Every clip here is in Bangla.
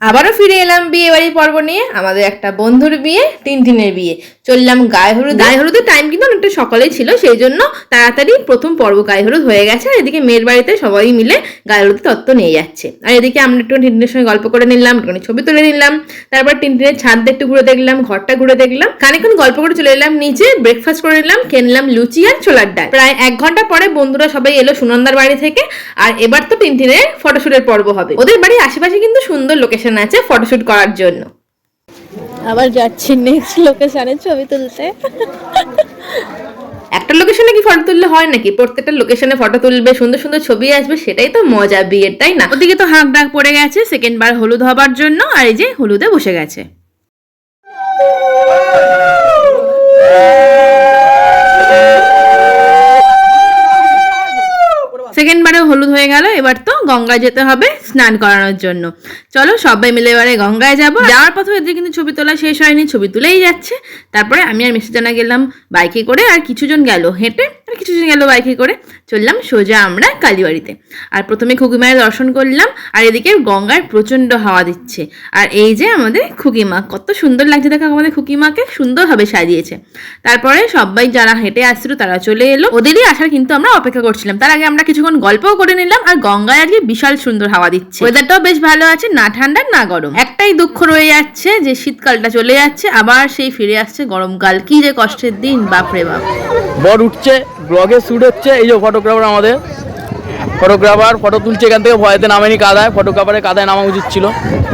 আবারও ফিরে এলাম বিয়ে বাড়ির পর্ব নিয়ে। আমাদের একটা বন্ধুর বিয়ে, টিনটিনের বিয়ে। চললাম গায়ে হলুদ। গায়ে হলুদের টাইম কিন্তু অনেকটা সকালেই ছিল, সেই জন্য তাড়াতাড়ি প্রথম পর্ব গায়ে হলুদ হয়ে গেছে। আর এদিকে মেয়ের বাড়িতে সবাই মিলে গায়ে হলুদ তত্ত্ব নিয়ে যাচ্ছে। আর এদিকে আমরা একটু টিনটিনের সঙ্গে গল্প করে নিলাম, একটু ছবি তুলে নিলাম। তারপর টিনটিনের ছাদ একটু ঘুরে দেখলাম, ঘরটা ঘুরে দেখলাম, খানিকক্ষণ গল্প করে চলে এলাম নিচে। ব্রেকফাস্ট করে নিলাম, খেয়ে নিলাম লুচি আর ছোলার ডাল। প্রায় 1 ঘন্টা পরে বন্ধুরা সবাই এলো সুনন্দার বাড়ি থেকে। আর এবার তো টিনটিনের ফটোশুটের পর্ব হবে। ওদের বাড়ির আশেপাশে কিন্তু সুন্দর লোকেশন আছে ফটোশুট করার জন্য। আবার যাচ্ছি নেক্সট লোকেশনে ছবি তুলতে। একটা লোকেশনে কি ফটো তুললে হয় নাকি? প্রত্যেকটা লোকেশনে ফটো তুলবে, সুন্দর সুন্দর ছবি আসবে, সেটাই তো মজা বিয়ের, তাই না? ওদিকে তো হাঁক ডাক পড়ে গেছে সেকেন্ড বার হলুদ হবার জন্য। আর এই যে হলুদে বসে গেছে। সেকেন্ড বারে হলুদ হয়ে গেল, এবার তো গঙ্গায় যেতে হবে স্নান করানোর জন্য। চলো সবাই মিলে এবারে গঙ্গায় যাবো। যাওয়ার পথে এদিকে কিন্তু ছবি তোলা শেষ হয়নি, ছবি তুলেই যাচ্ছে। তারপরে আমি আর মিষ্টি জানা গেলাম বাইকে করে, আর কিছুজন গেল হেঁটে, আর কিছুজন গেল বাইকে করে। চললাম সোজা আমরা কালীবাড়িতে। আর প্রথমে খুকিমায়ের দর্শন করলাম। আর এদিকে গঙ্গায় প্রচন্ড হাওয়া দিচ্ছে। আর এই যে আমাদের খুকিমা, কত সুন্দর লাগছে দেখো, আমাদের খুকিমাকে সুন্দরভাবে সাজিয়েছে। তারপরে সবাই যারা হেঁটে আসছিল তারা চলে এলো, ওদেরই আসার কিন্তু আমরা অপেক্ষা করছিলাম। তার আগে আমরা কিছুক্ষণ গল্পও করে নিলাম। আর গঙ্গায় আজকে বিশাল সুন্দর হাওয়া দিচ্ছে, ওয়েদারটাও বেশ ভালো আছে, না ঠান্ডা না গরম। একটাই দুঃখ রয়ে যাচ্ছে যে শীতকালটা চলে যাচ্ছে, আবার সেই ফিরে আসছে গরমকাল। কি যে কষ্টের দিন, বাপরে বাপ। বর উঠছে, ব্লগে শুট হচ্ছে। এই যে ফটোগ্রাফার, আমাদের ফটোগ্রাফার ফটো তুলছে এখান থেকে, ভয়েতে নামেনি কাদায়। ফটোগ্রাফারের কাদায় নামা উচিত ছিল।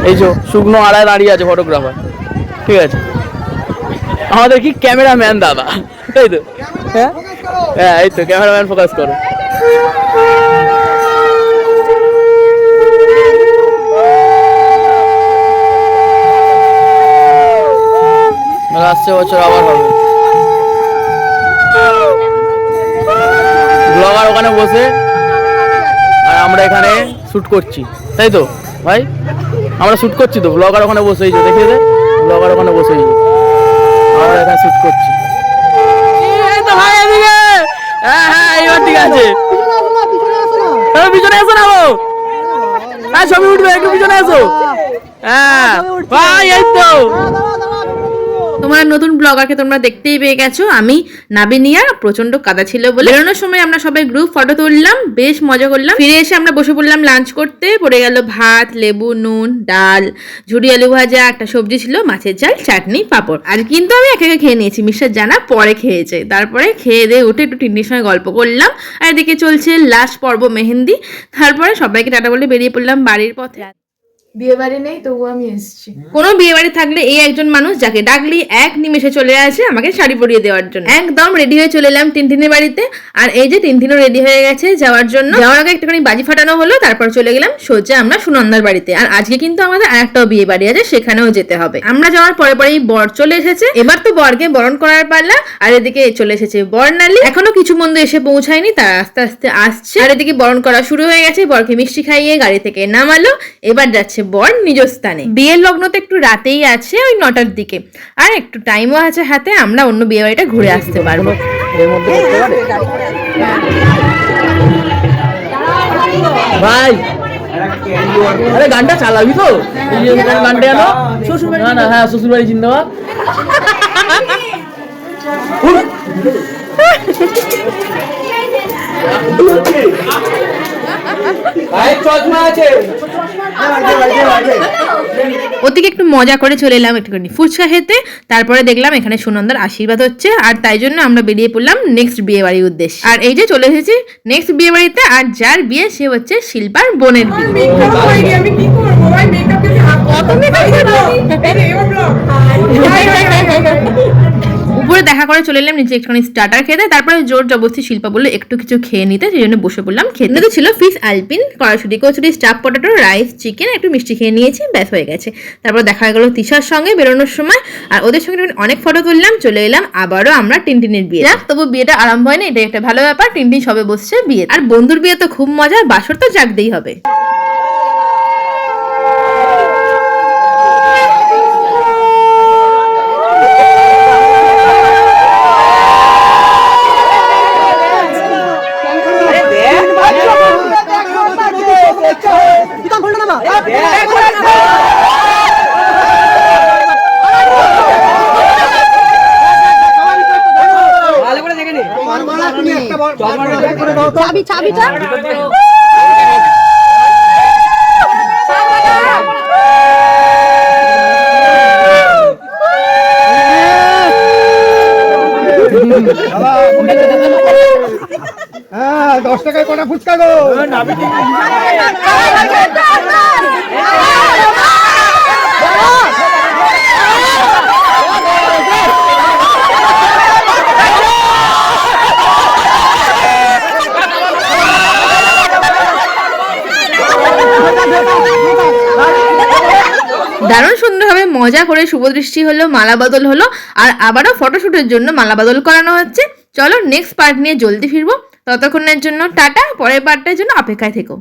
এই যে শুকনো আড়ায় দাঁড়িয়ে আছে ফটোগ্রাফার, ঠিক আছে। আমাদের কি ক্যামেরাম্যান দাদা, তাই তো? হ্যাঁ হ্যাঁ, এই তো ক্যামেরাম্যান, ফোকাস করো। আসছে বছর আবার হবে। ব্লগার ওখানে বসে আর আমরা এখানে শুট করছি, তাই তো ভাই? আমরা শুট করছি তো, ব্লগার ওখানে বসে, এই যে দেখিয়ে দে, ব্লগার ওখানে বসে আমরা এখানে শুট করছি। এই তো ভাই এদিকে, হ্যাঁ হ্যাঁ এবার ঠিক আছে। পিছনে এসো না গো, হ্যাঁ ছবি উঠবে, একটু পিছনে এসো। হ্যাঁ ভাই এই তো তোমার নতুন ব্লগারকে তোমরা দেখতেই পেয়ে গেছো। আমি নাবিনিয়া, প্রচন্ড কাদা ছিল বলে বেরোনোর সময় আমরা সবাই গ্রুপ ফটো তুললাম, বেশ মজা করলাম। ফিরে এসে আমরা বসে পড়লাম লাঞ্চ করতে। পড়ে গেল ভাত, লেবু, নুন, ডাল, ঝুড়ি আলু ভাজা, একটা সবজি ছিল, মাছের ঝাল, চাটনি, পাঁপড়। আর কিন্তু আমি একে একে খেয়ে নিয়েছি, মিস্টার জানা পরে খেয়েছে। তারপরে খেয়ে দিয়ে উঠে একটু টিন্ডির সঙ্গে গল্প করলাম। আর এদিকে চলছে লাস্ট পর্ব মেহেন্দি। তারপরে সবাইকে টাটা বলে বেরিয়ে পড়লাম বাড়ির পথে। বিয়ে বাড়ি নেই তবু আমি এসেছি। কোনো বিয়ে বাড়ি থাকলে এই একজন মানুষ যাকে ডাকলি এক নিমেষে চলে আসে আমাকে শাড়ি পরিয়ে দেওয়ার জন্য। একদম রেডি হয়ে চলে এলাম টিনটিনের বাড়িতে। আর এই যে টিনটিনও রেডি হয়ে গেছে যাওয়ার জন্য। যাওয়ার আগে একটুখানি বাজি ফাটানো হলো, তারপর চলে গেলাম সোজা আমরা সুনন্দার বাড়িতে। আর আজকে কিন্তু আমাদের আরেকটাও বিয়ে বাড়ি আছে, সেখানেও যেতে হবে। আমরা যাওয়ার পরে পরেই বর চলে এসেছে। এবার তো বরকে বরণ করার পালা। আর এদিকে চলে এসেছে বরনালি। এখনো কিছু বন্ধু এসে পৌঁছায়নি, তারা আস্তে আস্তে আসছে। আর এদিকে বরণ করা শুরু হয়ে গেছে, বরকে মিষ্টি খাইয়ে গাড়ি থেকে নামালো। এবার যাচ্ছে বর নিজ স্থানে। বিয়ের লগ্ন তো একটু রাতেই আছে, ওই 9টার দিকে। আর একটু টাইমও আছে হাতে, আমরা অন্য বিয়ে বাড়িটা ঘুরে আসতে পারবো। ভাই আরে গানটা চালাবি তো, গানটা জানো? না না, হ্যাঁ শ্বশুর বাড়ি জিন্দাবাদ। ওদিকে একটু মজা করে চলে এলাম একটুখানি ফুচকা খেতে। তারপরে দেখলাম এখানে সুনন্দার আশীর্বাদ হচ্ছে, আর তাই জন্য আমরা বেরিয়ে পড়লাম নেক্সট বিয়ে বাড়ির উদ্দেশ্যে। আর এই যে চলে এসেছি নেক্সট বিয়ে বাড়িতে। আর যার বিয়ে সে হচ্ছে শিল্পার বোনের বিয়ে। উপরে দেখা করে চলে এলাম নিচে একটুখানি স্টার্টার খেতে। তারপরে জোর জবরদস্তি শিল্পা বললো একটু কিছু খেয়ে নিতে, সেই জন্য বসে পড়লাম খেতে। তো ছিল ফিশ আলপিন, কড়াইশুটি kachori, stuff potato, rice, chicken, একটু মিষ্টি খেয়ে নিয়েছি, ব্যাস হয়ে গেছে। তারপর দেখা গেল তিশার সঙ্গে বেরোনোর সময়। আর ওদের সঙ্গে অনেক ফটো তুললাম। চলে এলাম আবারও আমরা টিনটিনের বিয়ে। তবু বিয়েটা আরম্ভ হয়নি, এটাই একটা ভালো ব্যাপার। টিনটিন সবে বসছে বিয়ে। আর বন্ধুর বিয়ে তো খুব মজা, বাসর তো জাগতেই হবে। Kita চাবিটা হ্যাঁ 10 টাকায় কটা ফুচকা গো দারুণ সুন্দরভাবে মজা করে শুভদৃষ্টি হলো, মালা বদল হলো, আর আবারও ফটোশুটের জন্য মালা বদল করানো হচ্ছে। চলো নেক্সট পার্ট নিয়ে জলদি ফিরবো, ততক্ষণের জন্য টাটা, পরের পার্টের জন্য অপেক্ষায় থেকো।